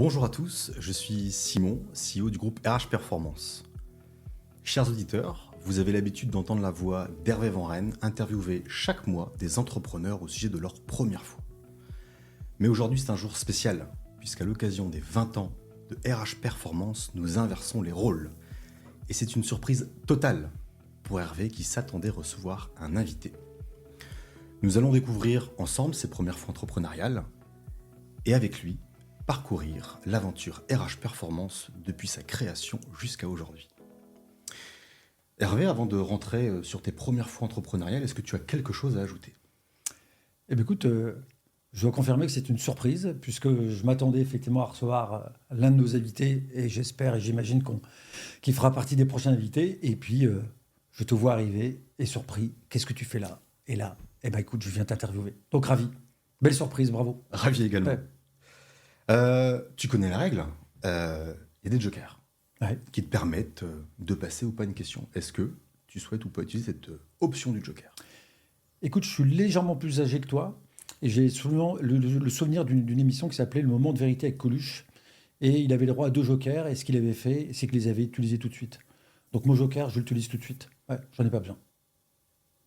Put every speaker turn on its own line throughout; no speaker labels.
Bonjour à tous, je suis Simon, CEO du groupe RH Performance. Chers auditeurs, vous avez l'habitude d'entendre la voix d'Hervé Van Rijn interviewer chaque mois des entrepreneurs au sujet de leur première fois. Mais aujourd'hui c'est un jour spécial, puisqu'à l'occasion des 20 ans de RH Performance, nous inversons les rôles. Et c'est une surprise totale pour Hervé qui s'attendait à recevoir un invité. Nous allons découvrir ensemble ses premières fois entrepreneuriales et avec lui, parcourir l'aventure RH Performance depuis sa création jusqu'à aujourd'hui. Hervé, avant de rentrer sur tes premières fois entrepreneuriales, est-ce que tu as quelque chose à ajouter ?
Eh bien, écoute, je dois confirmer que c'est une surprise, puisque je m'attendais effectivement à recevoir l'un de nos invités, et j'espère et j'imagine qu'il fera partie des prochains invités. Et puis, je te vois arriver, et surpris, qu'est-ce que tu fais là ? Et là, eh bien, écoute, je viens t'interviewer. Donc, ravi. Belle surprise, bravo.
Ravi également.
Ouais.
Tu connais la règle, il y a des jokers
Ouais.
qui te permettent de passer ou pas une question. Est-ce que tu souhaites ou pas utiliser cette option du joker ?
Écoute, je suis légèrement plus âgé que toi, et j'ai souvent le souvenir d'une émission qui s'appelait Le Moment de Vérité avec Coluche, et il avait le droit à 2 jokers, et ce qu'il avait fait, c'est qu'il les avait utilisés tout de suite. Donc, mon joker, je l'utilise tout de suite. Ouais, j'en ai pas besoin. Toutes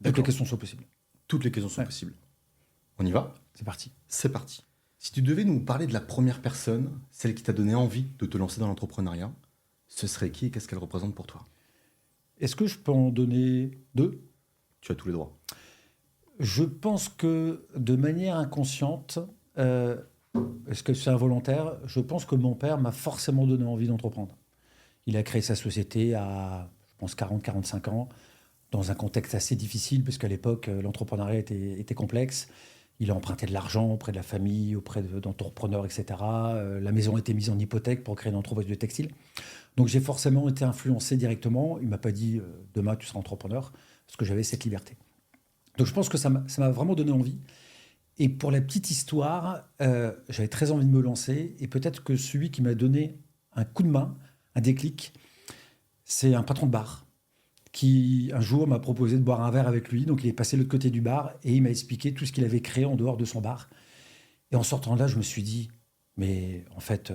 les
D'accord.
questions sont possibles.
Toutes les questions sont
Ouais.
possibles. On y va ?
C'est parti.
C'est parti. Si tu devais nous parler de la première personne, celle qui t'a donné envie de te lancer dans l'entrepreneuriat, ce serait qui et qu'est-ce qu'elle représente pour toi ?
Est-ce que je peux en donner 2 ?
Tu as tous les droits.
Je pense que de manière inconsciente, est-ce que c'est involontaire ? Je pense que mon père m'a forcément donné envie d'entreprendre. Il a créé sa société à, je pense, 40-45 ans, dans un contexte assez difficile, parce qu'à l'époque, l'entrepreneuriat était complexe. Il a emprunté de l'argent auprès de la famille, auprès d'entrepreneurs, etc. La maison a été mise en hypothèque pour créer une entreprise de textile. Donc j'ai forcément été influencé directement. Il ne m'a pas dit demain tu seras entrepreneur, parce que j'avais cette liberté. Donc je pense que ça m'a vraiment donné envie. Et pour la petite histoire, j'avais très envie de me lancer. Et peut-être que celui qui m'a donné un coup de main, un déclic, c'est un patron de bar qui, un jour, m'a proposé de boire un verre avec lui. Donc, il est passé de l'autre côté du bar et il m'a expliqué tout ce qu'il avait créé en dehors de son bar. Et en sortant de là, je me suis dit, mais en fait,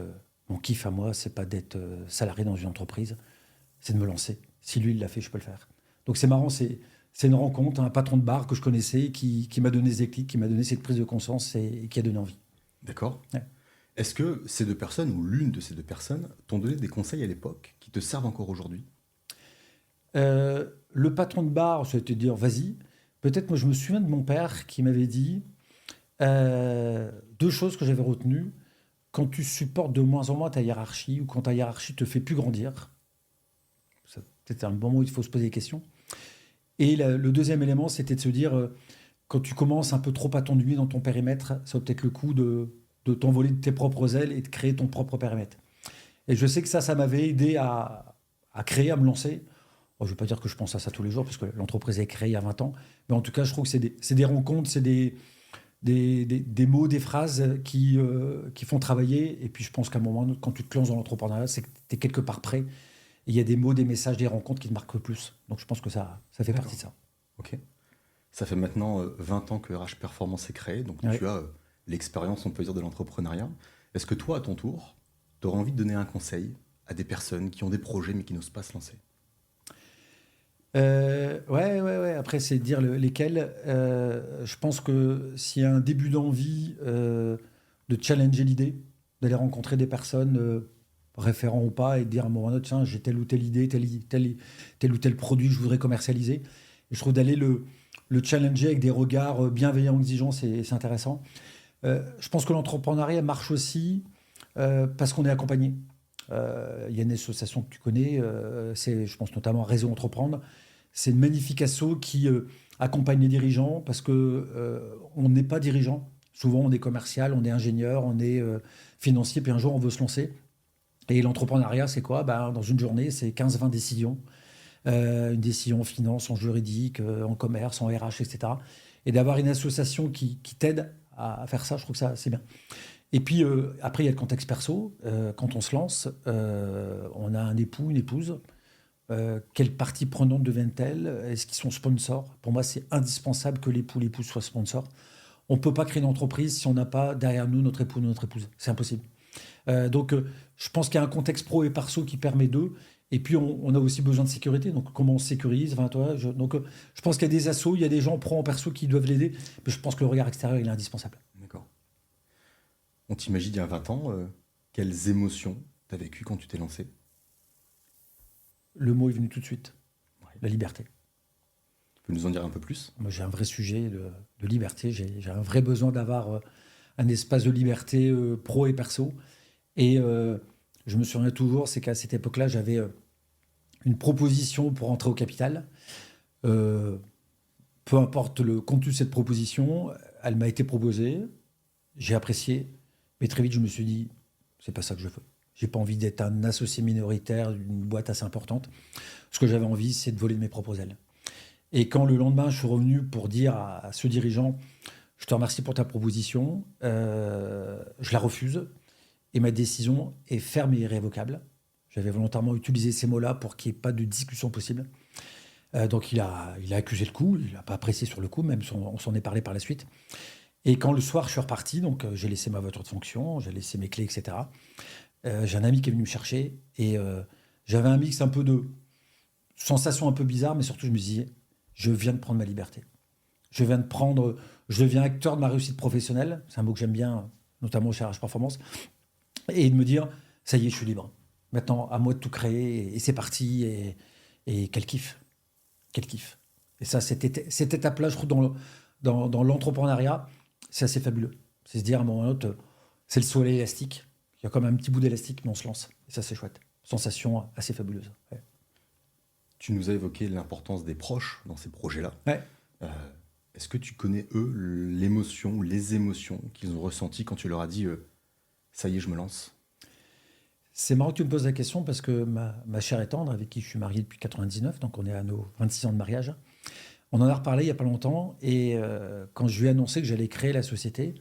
mon kiff à moi, c'est pas d'être salarié dans une entreprise, c'est de me lancer. Si lui, il l'a fait, je peux le faire. Donc, c'est marrant, c'est une rencontre, un patron de bar que je connaissais qui m'a donné ce déclic, qui m'a donné cette prise de conscience et qui a donné envie.
D'accord ?
Ouais.
Est-ce que ces 2 personnes, ou l'une de ces 2 personnes, t'ont donné des conseils à l'époque qui te servent encore aujourd'hui ?
Le patron de bar, ça a été de dire vas-y. Peut-être, moi, je me souviens de mon père qui m'avait dit 2 choses que j'avais retenues. Quand tu supportes de moins en moins ta hiérarchie ou quand ta hiérarchie te fait plus grandir, c'est peut-être un moment où il faut se poser des questions. Et le deuxième élément, c'était de se dire quand tu commences un peu trop à t'ennuyer dans ton périmètre, ça vaut peut-être le coup de t'envoler de tes propres ailes et de créer ton propre périmètre. Et je sais que ça m'avait aidé à créer, à me lancer. Bon, je ne veux pas dire que je pense à ça tous les jours, parce que l'entreprise est créée il y a 20 ans. Mais en tout cas, je trouve que c'est des rencontres, c'est des mots, des phrases qui font travailler. Et puis, je pense qu'à un moment, quand tu te lances dans l'entrepreneuriat, c'est que tu es quelque part prêt. Et il y a des mots, des messages, des rencontres qui te marquent le plus. Donc, je pense que ça fait partie de ça.
Ok. Ça fait maintenant 20 ans que RH Performance est créé, donc
Ouais.
tu as l'expérience, on peut dire, de l'entrepreneuriat. Est-ce que toi, à ton tour, tu aurais envie de donner un conseil à des personnes qui ont des projets mais qui n'osent pas se lancer ?
Ouais. Après, c'est de dire lesquels. Je pense que s'il y a un début d'envie de challenger l'idée, d'aller rencontrer des personnes, référents ou pas, et de dire à un moment donné, tiens, j'ai telle ou telle idée, tel ou tel produit que je voudrais commercialiser. Et je trouve d'aller le challenger avec des regards bienveillants, exigeants, c'est intéressant. Je pense que l'entrepreneuriat marche aussi parce qu'on est accompagné. Il y a une association que tu connais, c'est, je pense notamment à Réseau Entreprendre. C'est une magnifique asso qui accompagne les dirigeants parce que on n'est pas dirigeant. Souvent, on est commercial, on est ingénieur, on est financier, puis un jour, on veut se lancer. Et l'entrepreneuriat, c'est quoi ? Dans une journée, c'est 15-20 décisions. Une décision en finance, en juridique, en commerce, en RH, etc. Et d'avoir une association qui t'aide à faire ça, je trouve que ça, c'est bien. Et puis, après, il y a le contexte perso. Quand on se lance, on a un époux, une épouse. Quelle partie prenante deviennent-elles ? Est-ce qu'ils sont sponsors ? Pour moi, c'est indispensable que l'époux, l'épouse soient sponsors. On ne peut pas créer une entreprise si on n'a pas derrière nous notre époux ou notre épouse. C'est impossible. Donc, je pense qu'il y a un contexte pro et perso qui permet d'eux. Et puis, on a aussi besoin de sécurité. Donc, comment on se sécurise? Enfin, donc, je pense qu'il y a des assos, il y a des gens pro en perso qui doivent l'aider. Mais je pense que le regard extérieur, il est indispensable.
D'accord. On t'imagine il y a 20 ans, quelles émotions tu as vécues quand tu t'es lancé?
Le mot est venu tout de suite.
Ouais.
La liberté.
Tu peux nous en dire un peu plus?
Moi, j'ai un vrai sujet de liberté. J'ai un vrai besoin d'avoir un espace de liberté pro et perso. Et je me souviens toujours, c'est qu'à cette époque-là, j'avais une proposition pour entrer au capital. Peu importe le contenu de cette proposition, elle m'a été proposée. J'ai apprécié. Mais très vite, je me suis dit, c'est pas ça que je veux. J'ai pas envie d'être un associé minoritaire d'une boîte assez importante. Ce que j'avais envie, c'est de voler de mes propres ailes. Et quand le lendemain, je suis revenu pour dire à ce dirigeant, je te remercie pour ta proposition, je la refuse. Et ma décision est ferme et irrévocable. J'avais volontairement utilisé ces mots-là pour qu'il n'y ait pas de discussion possible. Donc il a accusé le coup, il n'a pas apprécié sur le coup, même si on s'en est parlé par la suite. Et quand le soir je suis reparti, donc j'ai laissé ma voiture de fonction, j'ai laissé mes clés, etc. J'ai un ami qui est venu me chercher et j'avais un mix un peu de sensations un peu bizarres, mais surtout je me disais, je viens de prendre ma liberté. Je deviens acteur de ma réussite professionnelle, c'est un mot que j'aime bien, notamment chez RH Performance, et de me dire, ça y est, je suis libre. Maintenant, à moi de tout créer, et c'est parti, et quel kiff. Quel kiff. Et ça, cette étape-là, je trouve, dans l'entrepreneuriat, c'est assez fabuleux. C'est se dire, à un moment ou à un autre, c'est le saut à l'élastique. Il y a comme un petit bout d'élastique, mais on se lance. Et ça, c'est chouette. Sensation assez fabuleuse. Ouais.
Tu nous as évoqué l'importance des proches dans ces projets-là.
Ouais.
Est-ce que tu connais, eux, l'émotion ou les émotions qu'ils ont ressenties quand tu leur as dit ça y est, je me lance?
C'est marrant que tu me poses la question parce que ma chère et tendre, avec qui je suis marié depuis 99, donc on est à nos 26 ans de mariage, on en a reparlé il n'y a pas longtemps. Et quand je lui ai annoncé que j'allais créer la société,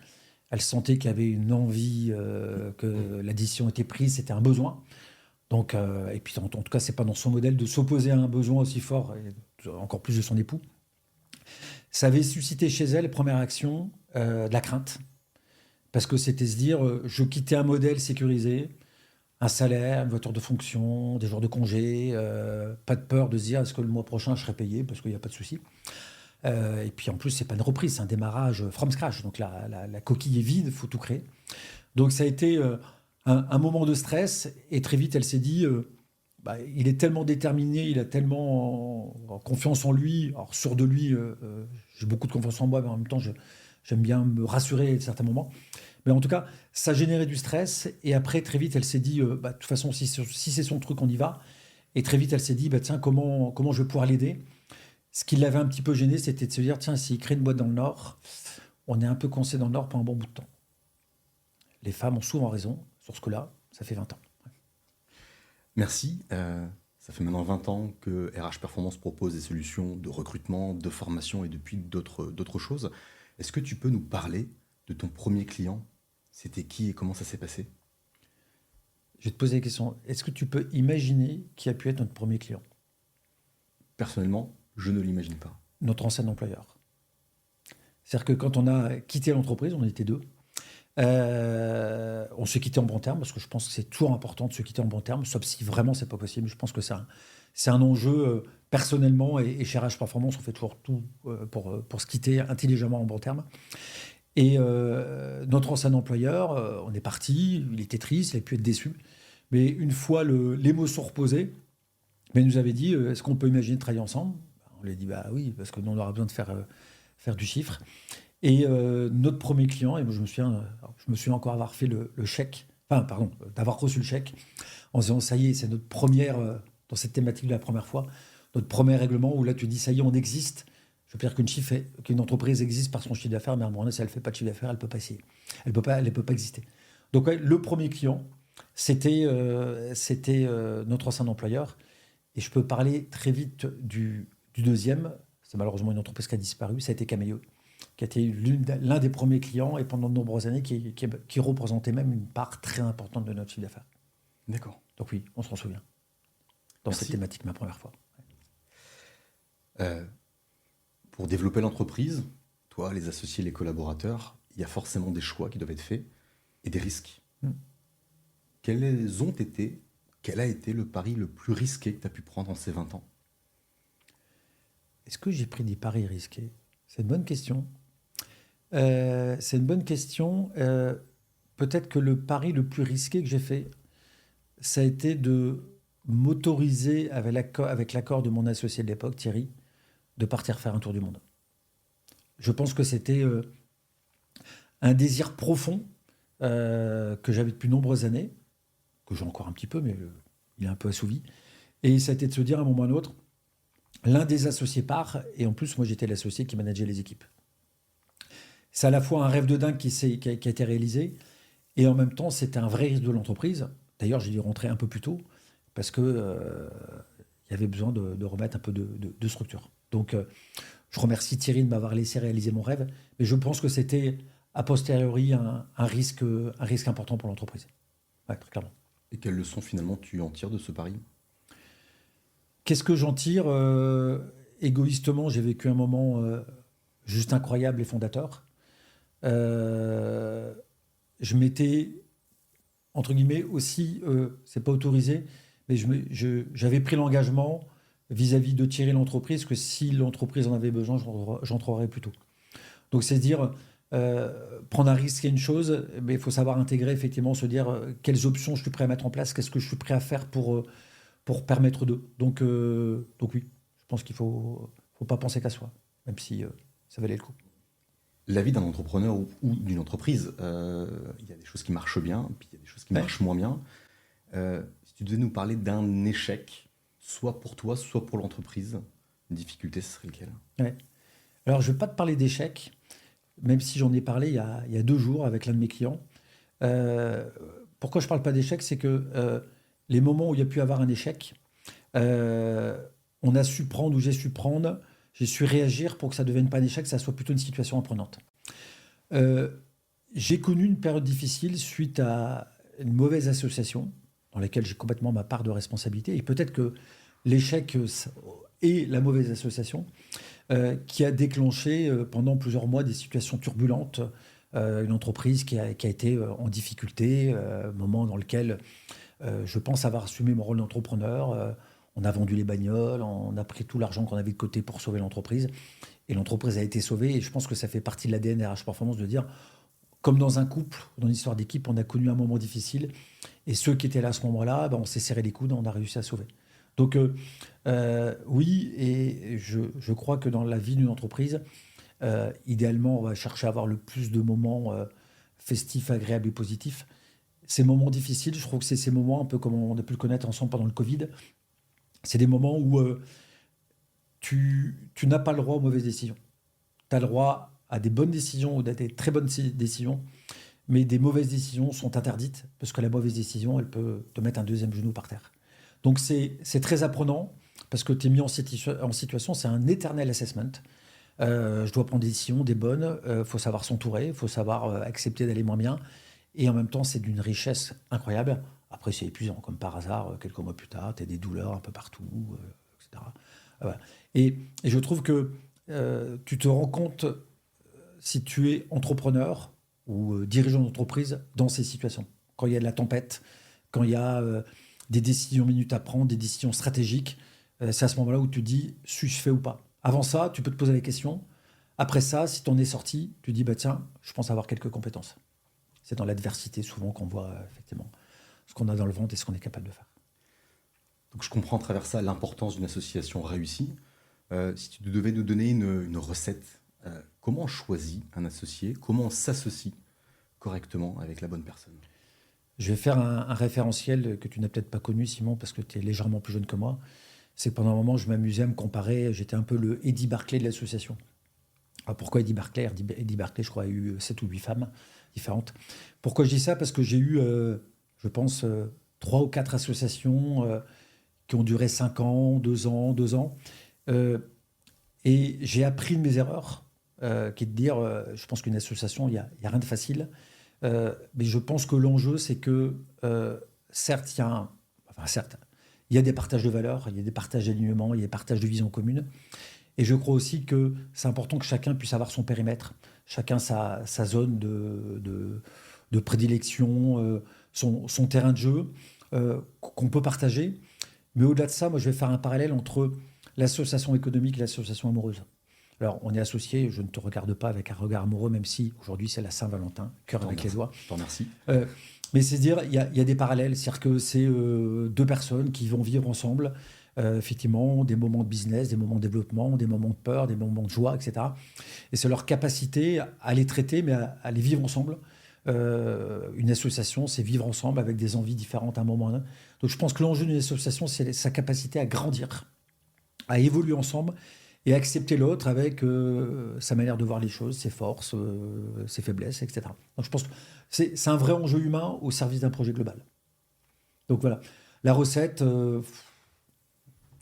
elle sentait qu'il y avait une envie, que la décision était prise, c'était un besoin. Donc, et puis en tout cas, c'est pas dans son modèle de s'opposer à un besoin aussi fort, et encore plus de son époux. Ça avait suscité chez elle, première action, de la crainte. Parce que c'était se dire, je quittais un modèle sécurisé, un salaire, une voiture de fonction, des jours de congé, pas de peur de se dire, est-ce que le mois prochain je serai payé, parce qu'il n'y a pas de souci. Et puis en plus, c'est pas une reprise, c'est un démarrage from scratch. Donc la coquille est vide, il faut tout créer. Donc ça a été un moment de stress, et très vite elle s'est dit, il est tellement déterminé, il a tellement confiance en lui, alors sûr de lui, j'ai beaucoup de confiance en moi, mais en même temps j'aime bien me rassurer à certains moments. Mais en tout cas, ça générait du stress, et après très vite elle s'est dit, de toute façon si c'est son truc, on y va. Et très vite elle s'est dit, tiens, comment je vais pouvoir l'aider? Ce qui l'avait un petit peu gêné, c'était de se dire, tiens, s'il crée une boîte dans le Nord, on est un peu coincé dans le Nord pendant un bon bout de temps. Les femmes ont souvent raison sur ce coup-là, ça fait 20 ans.
Merci. Ça fait maintenant 20 ans que RH Performance propose des solutions de recrutement, de formation et depuis d'autres choses. Est-ce que tu peux nous parler de ton premier client? C'était qui et comment ça s'est passé?
Je vais te poser la question. Est-ce que tu peux imaginer qui a pu être notre premier client?
Personnellement, je ne l'imagine pas.
Notre ancien employeur. C'est-à-dire que quand on a quitté l'entreprise, on était deux. On s'est quitté en bon terme, parce que je pense que c'est toujours important de se quitter en bon terme, sauf si vraiment c'est pas possible. Je pense que c'est un enjeu personnellement, et chez RH Performance, on fait toujours tout pour se quitter intelligemment en bon terme. Et notre ancien employeur, on est parti, il était triste, il a pu être déçu. Mais une fois l'émotion reposée, il nous avait dit, est-ce qu'on peut imaginer de travailler ensemble? On lui a dit, oui, parce que nous, on aura besoin de faire du chiffre. Et notre premier client, et moi je me souviens encore avoir fait le chèque, d'avoir reçu le chèque, en disant, ça y est, c'est notre première, dans cette thématique de la première fois, notre premier règlement où là tu dis, ça y est, on existe. Je veux dire qu'une entreprise existe par son chiffre d'affaires, mais à un moment donné, si elle ne fait pas de chiffre d'affaires, elle ne peut pas essayer. Elle peut pas exister. Donc le premier client, c'était notre ancien employeur. Et je peux parler très vite du deuxième. C'est malheureusement une entreprise qui a disparu. Ça a été Cameo, qui a été l'un des premiers clients, et pendant de nombreuses années, qui représentait même une part très importante de notre chiffre d'affaires.
D'accord.
Donc oui, on s'en souvient. Dans
Merci.
cette thématique, ma première fois.
Pour développer l'entreprise, toi, les associés, les collaborateurs, il y a forcément des choix qui doivent être faits et des risques. quel a été le pari le plus risqué que tu as pu prendre en ces 20 ans?
Est-ce que j'ai pris des paris risqués? C'est une bonne question. C'est une bonne question. Peut-être que le pari le plus risqué que j'ai fait, ça a été de m'autoriser, avec l'accord de mon associé de l'époque, Thierry, de partir faire un tour du monde. Je pense que c'était un désir profond que j'avais depuis de nombreuses années, que j'ai encore un petit peu, mais il est un peu assouvi. Et ça a été de se dire à un moment ou à un autre, l'un des associés part, et en plus, moi, j'étais l'associé qui manageait les équipes. C'est à la fois un rêve de dingue qui a été réalisé, et en même temps, c'était un vrai risque de l'entreprise. D'ailleurs, j'ai dû rentrer un peu plus tôt, parce que il y avait besoin de remettre un peu de structure. Donc, je remercie Thierry de m'avoir laissé réaliser mon rêve, mais je pense que c'était, a posteriori, un risque important pour l'entreprise. Ouais, très clairement.
Et quelles leçons finalement tu en tires de ce pari?
Qu'est-ce que j'en tire? Égoïstement, j'ai vécu un moment juste incroyable et fondateur. Je m'étais, entre guillemets, aussi, c'est pas autorisé, mais j'avais pris l'engagement vis-à-vis de Thierry l'entreprise que si l'entreprise en avait besoin, j'entrerai plus tôt. Donc c'est dire, prendre un risque, c'est une chose, mais il faut savoir intégrer, effectivement, se dire quelles options je suis prêt à mettre en place, qu'est-ce que je suis prêt à faire pour permettre d'eux. Donc oui, je pense qu'il faut pas penser qu'à soi, même si ça valait le coup.
La vie d'un entrepreneur ou d'une entreprise, il y a des choses qui marchent bien, puis il y a des choses qui marchent moins bien. Si tu devais nous parler d'un échec, soit pour toi, soit pour l'entreprise, une difficulté, ce serait lequel?
Ouais. Alors, je ne vais pas te parler d'échec, même si j'en ai parlé il y a 2 jours avec l'un de mes clients. Pourquoi je ne parle pas d'échec? C'est que les moments où il y a pu avoir un échec, on a su prendre ou j'ai su prendre, j'ai su réagir pour que ça ne devienne pas un échec, que ça soit plutôt une situation apprenante. J'ai connu une période difficile suite à une mauvaise association dans laquelle j'ai complètement ma part de responsabilité. Et peut-être que l'échec et la mauvaise association qui a déclenché pendant plusieurs mois des situations turbulentes, une entreprise qui a été en difficulté, moment dans lequel je pense avoir assumé mon rôle d'entrepreneur. On a vendu les bagnoles, on a pris tout l'argent qu'on avait de côté pour sauver l'entreprise. Et l'entreprise a été sauvée. Et je pense que ça fait partie de l'ADN RH Performance de dire, comme dans un couple, dans l'histoire d'équipe, on a connu un moment difficile. Et ceux qui étaient là à ce moment-là, on s'est serré les coudes, on a réussi à sauver. Donc oui, et je crois que dans la vie d'une entreprise, idéalement, on va chercher à avoir le plus de moments festifs, agréables et positifs. Ces moments difficiles, je trouve que c'est ces moments, un peu comme on a pu le connaître ensemble pendant le Covid, c'est des moments où tu n'as pas le droit aux mauvaises décisions. Tu as le droit à des bonnes décisions ou à des très bonnes décisions, mais des mauvaises décisions sont interdites parce que la mauvaise décision, elle peut te mettre un deuxième genou par terre. Donc c'est très apprenant parce que tu es mis en situation, c'est un éternel assessment. Je dois prendre des décisions, des bonnes, faut savoir s'entourer, faut savoir accepter d'aller moins bien. Et en même temps, c'est d'une richesse incroyable. Après, c'est épuisant, comme par hasard, quelques mois plus tard, tu as des douleurs un peu partout, etc. Voilà. Et je trouve que tu te rends compte, si tu es entrepreneur ou dirigeant d'entreprise, dans ces situations. Quand il y a de la tempête, quand il y a des décisions minutes à prendre, des décisions stratégiques, c'est à ce moment-là où tu dis, suis-je fait ou pas? Avant ça, tu peux te poser la question. Après ça, si tu en es sorti, tu dis, tiens, je pense avoir quelques compétences. C'est dans l'adversité souvent qu'on voit effectivement ce qu'on a dans le ventre et ce qu'on est capable de faire.
Donc je comprends à travers ça l'importance d'une association réussie. Si tu devais nous donner une recette, comment on choisit un associé? Comment on s'associe correctement avec la bonne personne?
Je vais faire un référentiel que tu n'as peut-être pas connu, Simon, parce que tu es légèrement plus jeune que moi. C'est que pendant un moment, je m'amusais à me comparer. J'étais un peu le Eddie Barclay de l'association. Alors pourquoi Eddie Barclay? Eddie Barclay, je crois, a eu 7 ou 8 femmes différentes. Pourquoi je dis ça? Parce que j'ai eu, je pense, 3 ou 4 associations qui ont duré 5 ans, 2 ans, 2 ans. Et j'ai appris de mes erreurs, qui est de dire, je pense qu'une association, il y a rien de facile. Mais je pense que l'enjeu, c'est que, certes, il y a des partages de valeurs, il y a des partages d'alignement, il y a des partages de vision commune. Et je crois aussi que c'est important que chacun puisse avoir son périmètre, chacun sa zone de prédilection, son terrain de jeu, qu'on peut partager. Mais au-delà de ça, moi, je vais faire un parallèle entre l'association économique et l'association amoureuse. Alors, on est associés, je ne te regarde pas avec un regard amoureux, même si aujourd'hui c'est la Saint-Valentin, cœur avec les doigts.
Je te remercie.
Mais c'est dire, il y a des parallèles, c'est-à-dire que c'est deux personnes qui vont vivre ensemble, effectivement, des moments de business, des moments de développement, des moments de peur, des moments de joie, etc. Et c'est leur capacité à les traiter, mais à les vivre ensemble. Une association, c'est vivre ensemble avec des envies différentes à un moment donné. Donc je pense que l'enjeu d'une association, c'est sa capacité à grandir, à évoluer ensemble et accepter l'autre avec sa manière de voir les choses, ses forces, ses faiblesses, etc. Donc je pense que c'est un vrai enjeu humain au service d'un projet global. Donc voilà. La recette,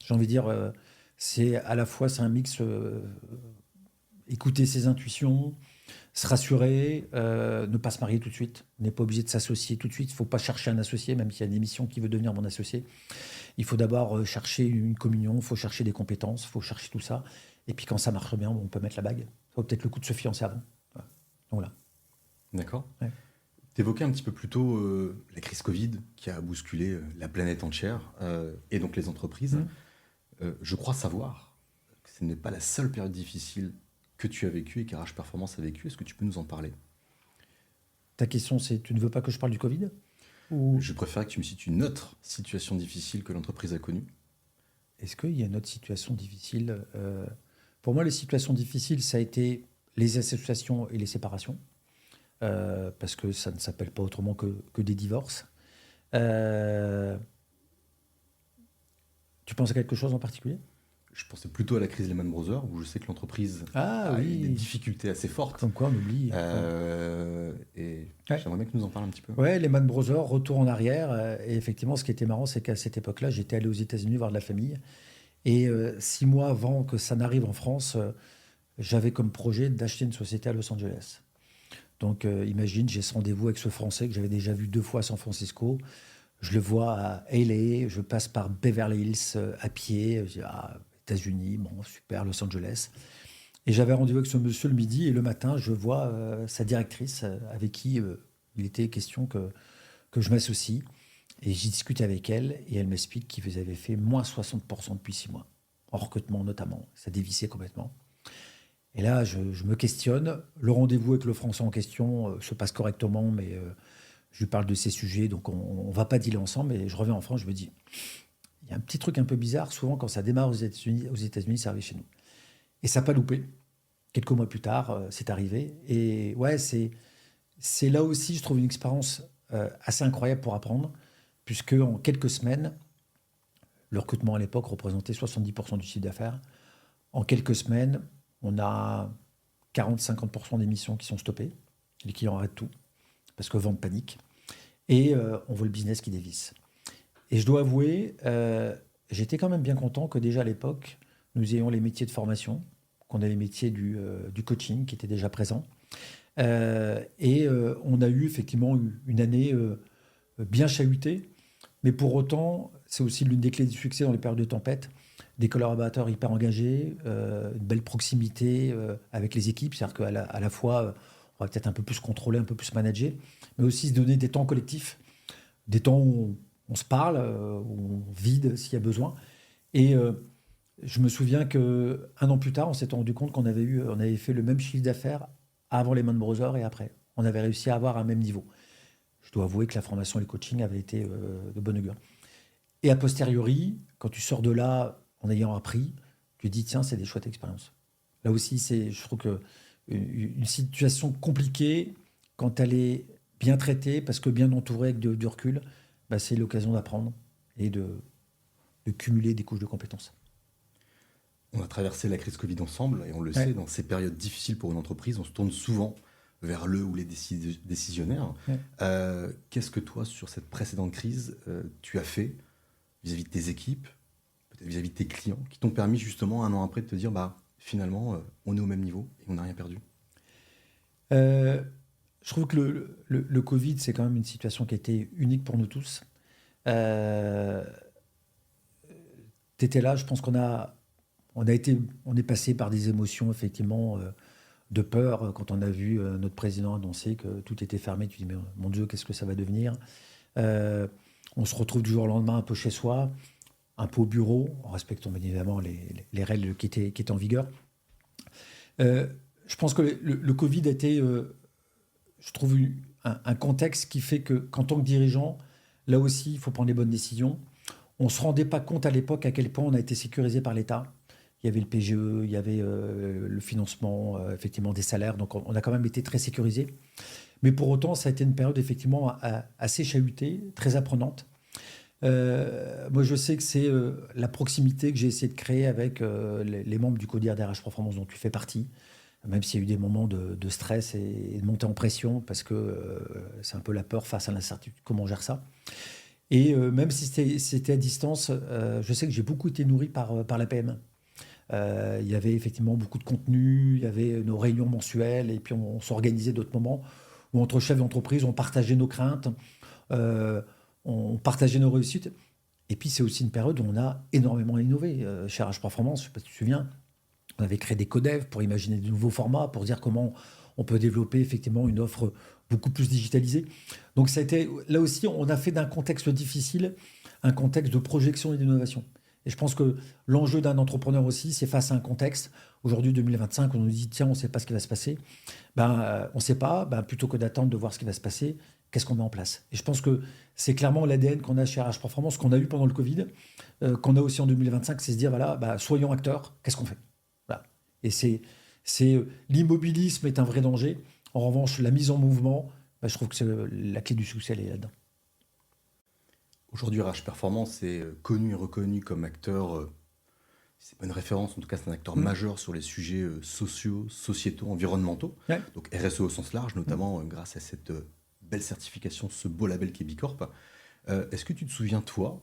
j'ai envie de dire, c'est à la fois c'est un mix, écouter ses intuitions, se rassurer, ne pas se marier tout de suite. On n'est pas obligé de s'associer tout de suite. Il ne faut pas chercher un associé, même s'il y a une émission qui veut devenir mon associé. Il faut d'abord chercher une communion, il faut chercher des compétences, il faut chercher tout ça. Et puis quand ça marche bien, on peut mettre la bague. Ça vaut peut-être le coup de se fiancer avant. Voilà. Donc voilà.
D'accord.
Ouais.
Tu évoquais un petit peu plus tôt la crise Covid qui a bousculé la planète entière et donc les entreprises. Je crois savoir que ce n'est pas la seule période difficile que tu as vécue et qu'RH Performance a vécue. Est-ce que tu peux nous en parler?
Ta question, c'est tu ne veux pas que je parle du Covid ou...
Je préfère que tu me cites une autre situation difficile que l'entreprise a connue.
Est-ce qu'il y a une autre situation difficile Pour moi, les situations difficiles, ça a été les associations et les séparations, parce que ça ne s'appelle pas autrement que des divorces. Tu penses à quelque chose en particulier?
Je pensais plutôt à la crise Lehman Brothers, où je sais que l'entreprise a eu des difficultés assez fortes.
Comme quoi, on oublie.
Et j'aimerais bien que tu nous en parles un petit peu.
Ouais, Lehman Brothers, retour en arrière. Et effectivement, ce qui était marrant, c'est qu'à cette époque-là, j'étais allé aux États-Unis voir de la famille. Et 6 mois avant que ça n'arrive en France, j'avais comme projet d'acheter une société à Los Angeles. Donc imagine, j'ai ce rendez-vous avec ce Français que j'avais déjà vu 2 fois à San Francisco. Je le vois à LA, je passe par Beverly Hills à pied. Je dis, États-Unis, bon, super, Los Angeles. Et j'avais rendez-vous avec ce monsieur le midi, et le matin, je vois sa directrice avec qui il était question que je m'associe. Et j'y discute avec elle, et elle m'explique qu'ils avaient fait moins 60% depuis 6 mois, en recrutement notamment. Ça dévissait complètement. Et là, je me questionne. Le rendez-vous avec le Français en question se passe correctement, mais je lui parle de ces sujets, donc on ne va pas dealer ensemble. Et je reviens en France, je me dis, il y a un petit truc un peu bizarre. Souvent, quand ça démarre aux États-Unis, ça arrive chez nous. Et ça n'a pas loupé. Quelques mois plus tard, c'est arrivé. Et ouais, c'est là aussi, je trouve, une expérience assez incroyable pour apprendre, puisque en quelques semaines, le recrutement à l'époque représentait 70% du chiffre d'affaires. En quelques semaines, on a 40-50% des missions qui sont stoppées. Les clients arrêtent tout, parce que vente panique. Et on voit le business qui dévisse. Et je dois avouer, j'étais quand même bien content que déjà à l'époque, nous ayons les métiers de formation, qu'on ait les métiers du coaching qui étaient déjà présents. Et on a eu effectivement une année bien chahutée. Mais pour autant, c'est aussi l'une des clés du succès dans les périodes de tempête. Des collaborateurs hyper engagés, une belle proximité avec les équipes. C'est-à-dire qu'à la fois, on va peut-être un peu plus contrôler, un peu plus manager, mais aussi se donner des temps collectifs, des temps où on se parle, où on vide s'il y a besoin. Et je me souviens qu'un an plus tard, on s'était rendu compte qu'on avait fait le même chiffre d'affaires avant les Lehman Brothers et après. On avait réussi à avoir un même niveau. Je dois avouer que la formation et le coaching avaient été de bon augure. Et a posteriori, quand tu sors de là en ayant appris, tu te dis, tiens, c'est des chouettes expériences. Là aussi, je trouve que une situation compliquée, quand elle est bien traitée, parce que bien entourée avec du recul, bah, c'est l'occasion d'apprendre et de cumuler des couches de compétences.
On a traversé la crise Covid ensemble, et on le sait, dans ces périodes difficiles pour une entreprise, on se tourne souvent vers le ou les décisionnaires. Qu'est-ce que toi, sur cette précédente crise, tu as fait vis-à-vis de tes équipes, peut-être vis-à-vis de tes clients, qui t'ont permis justement, un an après, de te dire, finalement, on est au même niveau et on n'a rien perdu?
Je trouve que le Covid, c'est quand même une situation qui a été unique pour nous tous. Tu étais là, je pense qu'on est passé par des émotions, effectivement, de peur quand on a vu notre président annoncer que tout était fermé. Tu dis, mais mon Dieu, qu'est-ce que ça va devenir? Euh, on se retrouve du jour au lendemain un peu chez soi, un peu au bureau, en respectant bien évidemment les règles qui étaient en vigueur. Euh, je pense que le Covid a été, je trouve, un contexte qui fait que, qu'en tant que dirigeant, là aussi, il faut prendre les bonnes décisions. On ne se rendait pas compte à l'époque à quel point on a été sécurisé par l'État. Il y avait le PGE, il y avait le financement, effectivement, des salaires. Donc, on a quand même été très sécurisé. Mais pour autant, ça a été une période, effectivement, assez chahutée, très apprenante. Moi, je sais que c'est la proximité que j'ai essayé de créer avec les membres du CODIR DRH Performance dont tu fais partie, même s'il y a eu des moments de stress et de montée en pression, parce que c'est un peu la peur face à l'incertitude, comment on gère ça. Et même si c'était à distance, je sais que j'ai beaucoup été nourri par la PM. Il y avait effectivement beaucoup de contenu, il y avait nos réunions mensuelles, et puis on s'organisait d'autres moments où entre chefs d'entreprise, on partageait nos craintes, euh, on partageait nos réussites. Et puis c'est aussi une période où on a énormément innové. Chez RH Performance, je ne sais pas si tu te souviens, on avait créé des codev pour imaginer de nouveaux formats, pour dire comment on peut développer effectivement une offre beaucoup plus digitalisée. Donc ça a été, là aussi, on a fait d'un contexte difficile un contexte de projection et d'innovation. Et je pense que l'enjeu d'un entrepreneur aussi, c'est face à un contexte. Aujourd'hui, 2025, on nous dit, tiens, on ne sait pas ce qui va se passer. On ne sait pas, plutôt que d'attendre de voir ce qui va se passer, qu'est-ce qu'on met en place? Et je pense que c'est clairement l'ADN qu'on a chez RH Performance, qu'on a eu pendant le Covid, qu'on a aussi en 2025, c'est se dire, voilà, soyons acteurs, qu'est-ce qu'on fait? Voilà. Et l'immobilisme est un vrai danger. En revanche, la mise en mouvement, je trouve que la clé du succès, elle est là-dedans.
Aujourd'hui, RH Performance est connu et reconnu comme acteur, c'est pas une référence, en tout cas c'est un acteur
Mm.
majeur sur les sujets sociaux, sociétaux, environnementaux,
Ouais.
donc RSE au sens large, notamment grâce à cette belle certification, ce beau label qui est Bicorp. Est-ce que tu te souviens, toi,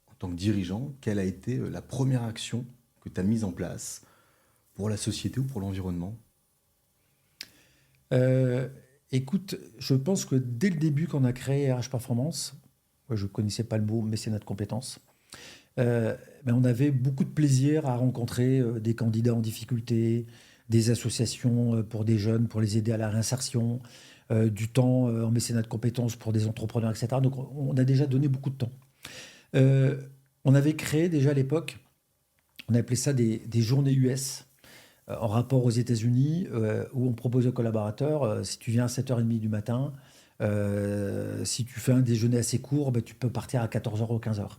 en tant que dirigeant, quelle a été la première action que tu as mise en place pour la société ou pour l'environnement?
Euh, Écoute, je pense que dès le début, quand on a créé RH Performance, moi, je ne connaissais pas le mot mécénat de compétences, euh, on avait beaucoup de plaisir à rencontrer des candidats en difficulté, des associations pour des jeunes, pour les aider à la réinsertion, du temps en mécénat de compétences pour des entrepreneurs, etc. Donc on a déjà donné beaucoup de temps. Euh, on avait créé déjà à l'époque, on appelait ça des journées US, en rapport aux États-Unis, où on propose aux collaborateurs, si tu viens à 7h30 du matin, si tu fais un déjeuner assez court, tu peux partir à 14h ou 15h.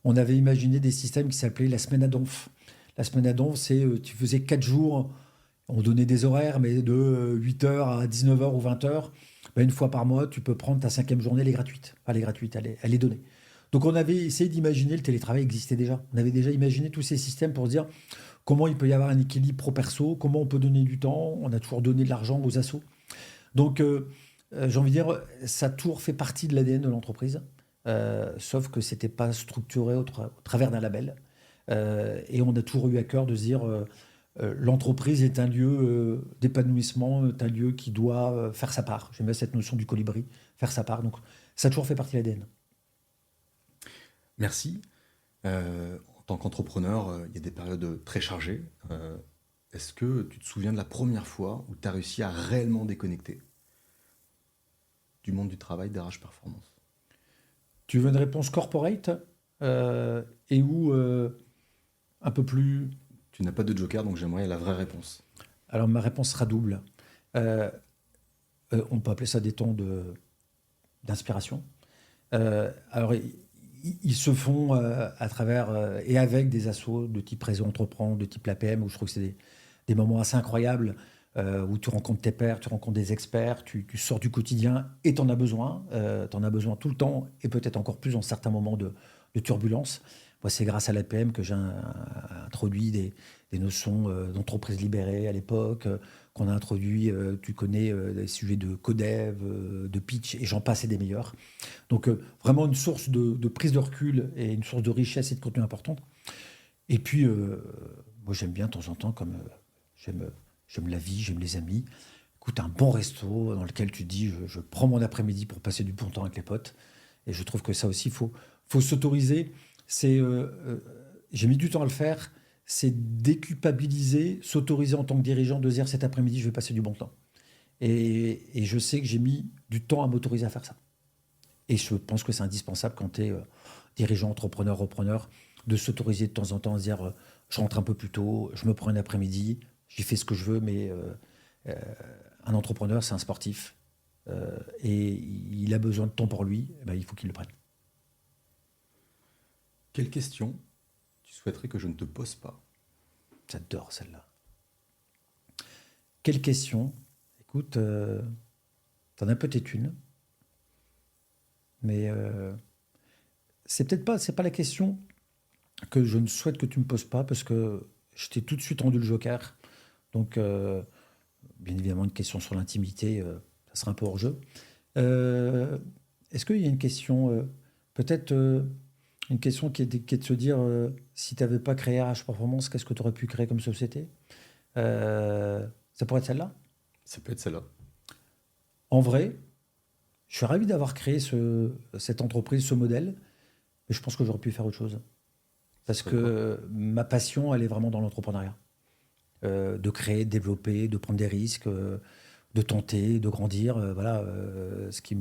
On avait imaginé des systèmes qui s'appelaient la semaine à donf. La semaine à donf, c'est tu faisais 4 jours, on donnait des horaires, mais de 8h à 19h ou 20h, une fois par mois, tu peux prendre ta 5e journée, elle est gratuite. Enfin, elle est gratuite, elle est donnée. Donc on avait essayé d'imaginer, le télétravail existait déjà. On avait déjà imaginé tous ces systèmes pour se dire comment il peut y avoir un équilibre pro-perso, comment on peut donner du temps, on a toujours donné de l'argent aux assos. Donc j'ai envie de dire, ça a toujours fait partie de l'ADN de l'entreprise, sauf que c'était pas structuré au travers d'un label. Et on a toujours eu à cœur de se dire, l'entreprise est un lieu d'épanouissement, est un lieu qui doit faire sa part. J'aime bien cette notion du colibri, faire sa part. Donc ça a toujours fait partie de l'ADN.
Merci. En tant qu'entrepreneur, il y a des périodes très chargées. Est-ce que tu te souviens de la première fois où tu as réussi à réellement déconnecter du monde du travail d'RH Performance?
Tu veux une réponse corporate et où un peu plus.
Tu n'as pas de joker, donc j'aimerais la vraie réponse.
Alors ma réponse sera double. Euh, on peut appeler ça des temps d'inspiration. Alors ils se font à travers et avec des assos de type Réseau Entreprendre, de type l'APM, où je trouve que c'est des moments assez incroyables, où tu rencontres tes pairs, tu rencontres des experts, tu sors du quotidien et tu en as besoin. Tu en as besoin tout le temps et peut-être encore plus dans certains moments de turbulence. Moi, c'est grâce à l'APM que j'ai introduit des notions d'entreprise libérée à l'époque, qu'on a introduit, tu connais, des sujets de codev, de pitch, et j'en passe et des meilleurs. Donc, vraiment une source de prise de recul et une source de richesse et de contenu importante. Et puis, moi, j'aime bien de temps en temps, comme j'aime la vie, j'aime les amis. Écoute, un bon resto dans lequel tu te dis, je prends mon après-midi pour passer du bon temps avec les potes. Et je trouve que ça aussi, faut s'autoriser. J'ai mis du temps à le faire. C'est déculpabiliser, s'autoriser en tant que dirigeant de dire cet après-midi, je vais passer du bon temps. Et je sais que j'ai mis du temps à m'autoriser à faire ça. Et je pense que c'est indispensable quand tu es dirigeant, entrepreneur, repreneur, de s'autoriser de temps en temps à se dire je rentre un peu plus tôt, je me prends un après-midi, j'y fais ce que je veux, mais un entrepreneur, c'est un sportif. Et il a besoin de temps pour lui, eh ben, il faut qu'il le prenne.
Quelle question tu souhaiterais que je ne te pose pas?
J'adore celle-là. Quelle question? Écoute, t'en as peut-être une, mais c'est pas la question que je ne souhaite que tu me poses pas, parce que je t'ai tout de suite rendu le joker. Donc, bien évidemment, une question sur l'intimité, ça sera un peu hors jeu. Est-ce qu'il y a une question, peut-être une question qui est de se dire si tu n'avais pas créé RH Performance, qu'est-ce que tu aurais pu créer comme société? Ça pourrait être celle-là?
Ça peut être celle-là.
En vrai, je suis ravi d'avoir créé cette entreprise, ce modèle, mais je pense que j'aurais pu faire autre chose. Parce que ma passion, elle est vraiment dans l'entrepreneuriat. De créer, de développer, de prendre des risques, de tenter, de grandir. Voilà, je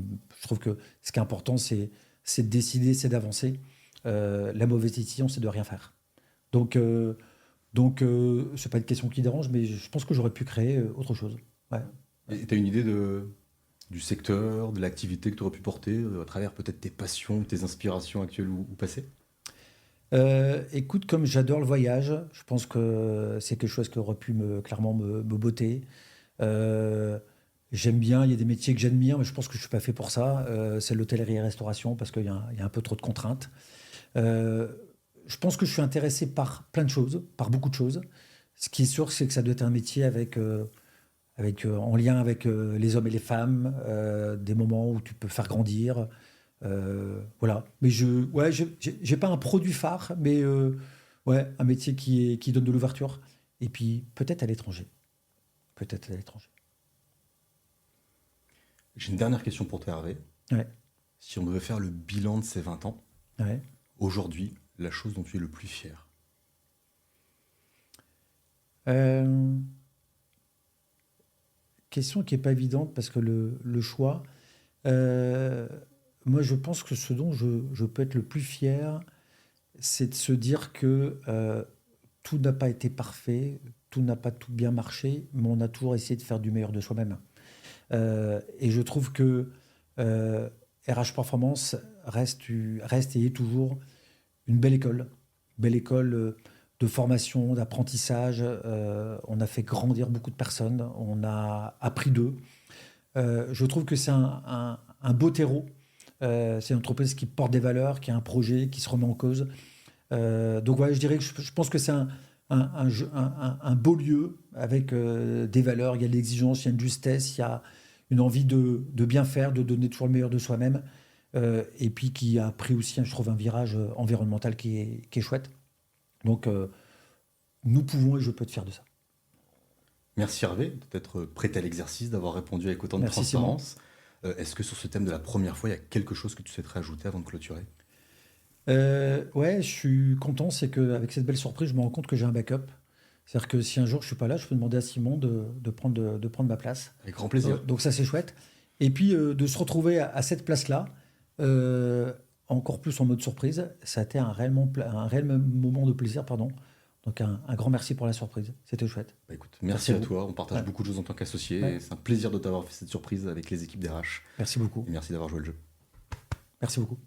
trouve que ce qui est important, c'est de décider, c'est d'avancer. La mauvaise décision, c'est de rien faire. Donc, c'est pas une question qui dérange, mais je pense que j'aurais pu créer autre chose. Ouais.
Et tu as une idée du secteur, de l'activité que tu aurais pu porter à travers peut-être tes passions, tes inspirations actuelles ou passées?
Écoute, comme j'adore le voyage, je pense que c'est quelque chose qui aurait pu clairement me botter. J'aime bien, il y a des métiers que j'admire, mais je pense que je ne suis pas fait pour ça. C'est l'hôtellerie et restauration, parce qu'il y a un peu trop de contraintes. Je pense que je suis intéressé par plein de choses, par beaucoup de choses. Ce qui est sûr, c'est que ça doit être un métier en lien avec les hommes et les femmes, des moments où tu peux faire grandir. Voilà. Mais j'ai pas un produit phare, mais ouais, un métier qui donne de l'ouverture. Et puis peut-être à l'étranger. Peut-être à l'étranger.
J'ai une dernière question pour toi, Hervé.
Ouais.
Si on devait faire le bilan de ces 20 ans,
Ouais.
aujourd'hui, la chose dont tu es le plus fier?
Question qui est pas évidente parce que le choix. euh, Moi, je pense que ce dont je peux être le plus fier, c'est de se dire que tout n'a pas été parfait, tout n'a pas tout bien marché, mais on a toujours essayé de faire du meilleur de soi-même. Et je trouve que RH Performance reste et est toujours une belle école de formation, d'apprentissage. On a fait grandir beaucoup de personnes, on a appris d'eux. Je trouve que c'est un beau terreau. C'est une entreprise qui porte des valeurs, qui a un projet, qui se remet en cause. Donc voilà, je dirais que je pense que c'est un beau lieu avec des valeurs. Il y a de l'exigence, il y a une justesse, il y a une envie de bien faire, de donner toujours le meilleur de soi-même. Et puis qui a pris aussi, je trouve, un virage environnemental qui est chouette. Donc nous pouvons et je peux être fier de ça.
Merci Hervé d'être prêt à l'exercice, d'avoir répondu avec autant de
Merci Simon.
transparence. Est-ce que sur ce thème de la première fois, il y a quelque chose que tu souhaiterais ajouter avant de clôturer?
Ouais, je suis content, c'est qu'avec cette belle surprise, je me rends compte que j'ai un backup. C'est-à-dire que si un jour je suis pas là, je peux demander à Simon de prendre ma place.
Avec grand plaisir.
Donc ça c'est chouette. Et puis de se retrouver à cette place-là, euh, encore plus en mode surprise, ça a été un réel moment de plaisir, pardon. Donc un grand merci pour la surprise, c'était chouette.
Bah écoute, merci
à
à
vous.
toi. On partage
Ouais.
beaucoup de choses en tant qu'associé.
Ouais.
Et c'est un plaisir de t'avoir fait cette surprise avec les équipes d'RH.
Merci beaucoup.
Et merci d'avoir joué le jeu.
Merci beaucoup.